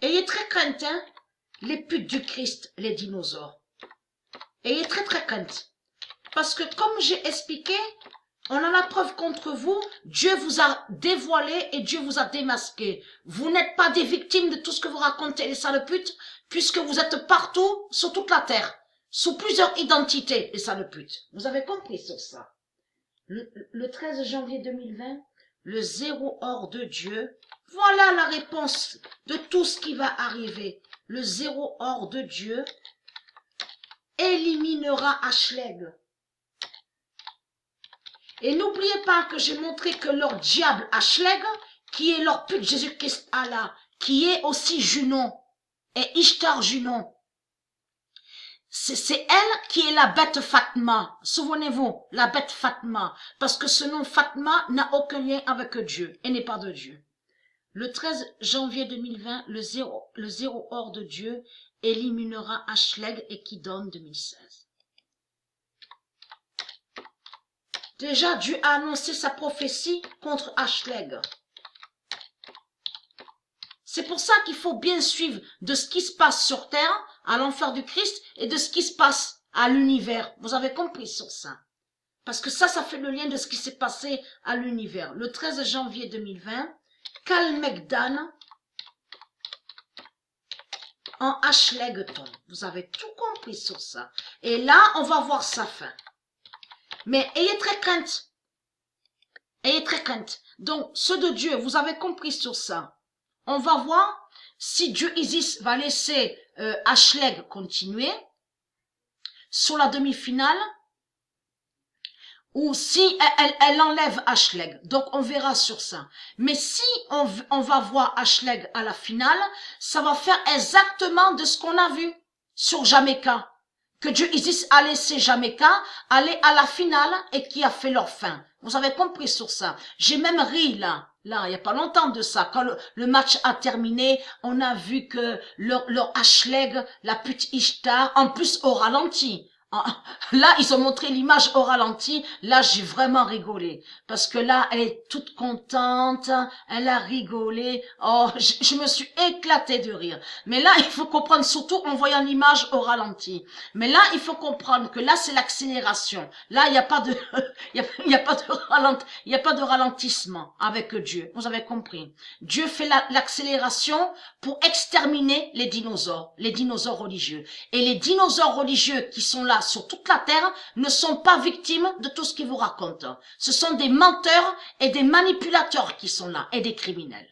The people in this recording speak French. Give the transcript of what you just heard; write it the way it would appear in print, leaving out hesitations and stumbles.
Ayez très crainte, hein, les putes du Christ, les dinosaures. Ayez très très crainte. Parce que comme j'ai expliqué, on a la preuve contre vous, Dieu vous a dévoilé et Dieu vous a démasqué. Vous n'êtes pas des victimes de tout ce que vous racontez, les sales putes, puisque vous êtes partout, sur toute la terre, sous plusieurs identités, les sales putes. Vous avez compris sur ça. Le 13 janvier 2020, le zéro hors de Dieu, voilà la réponse de tout ce qui va arriver. Le zéro hors de Dieu éliminera Ashleg. Et n'oubliez pas que j'ai montré que leur diable Ashleg, qui est leur pute Jésus-Christ Allah, qui est aussi Junon, et Ishtar Junon, c'est elle qui est la bête Fatma. Souvenez-vous, la bête Fatma. Parce que ce nom Fatma n'a aucun lien avec Dieu et n'est pas de Dieu. Le 13 janvier 2020, le zéro hors de Dieu éliminera Ashleg et Kidon 2016. Déjà, Dieu a annoncé sa prophétie contre Ashleg. C'est pour ça qu'il faut bien suivre de ce qui se passe sur terre, à l'enfer du Christ, et de ce qui se passe à l'univers. Vous avez compris sur ça. Parce que ça fait le lien de ce qui s'est passé à l'univers. Le 13 janvier 2020, Kalmegdan en Ashlegton. Vous avez tout compris sur ça. Et là, on va voir sa fin. Mais ayez très crainte. Ayez très crainte. Donc, ceux de Dieu, vous avez compris sur ça. On va voir si Dieu Isis va laisser Ashleg continuer sur la demi-finale ou si elle enlève Ashleg. Donc on verra sur ça. Mais si on va voir Ashleg à la finale, ça va faire exactement de ce qu'on a vu sur Jamaica. Que Dieu Isis a laissé Jamaica aller à la finale et qui a fait leur fin. Vous avez compris sur ça. J'ai même ri là, il n'y a pas longtemps de ça. Quand le match a terminé, on a vu que leur Ashleg, la pute Ishtar, en plus au ralenti. Là, ils ont montré l'image au ralenti. Là, j'ai vraiment rigolé. Parce que là, elle est toute contente. Elle a rigolé. Oh, je me suis éclatée de rire. Mais là, il faut comprendre, surtout en voyant l'image au ralenti. Mais là, il faut comprendre que là, c'est l'accélération. Là, il n'y a pas de, il y a pas de ralentissement avec Dieu. Vous avez compris. Dieu fait l'accélération pour exterminer les dinosaures religieux. Et les dinosaures religieux qui sont là sur toute la terre ne sont pas victimes de tout ce qu'ils vous racontent. Ce sont des menteurs et des manipulateurs qui sont là et des criminels.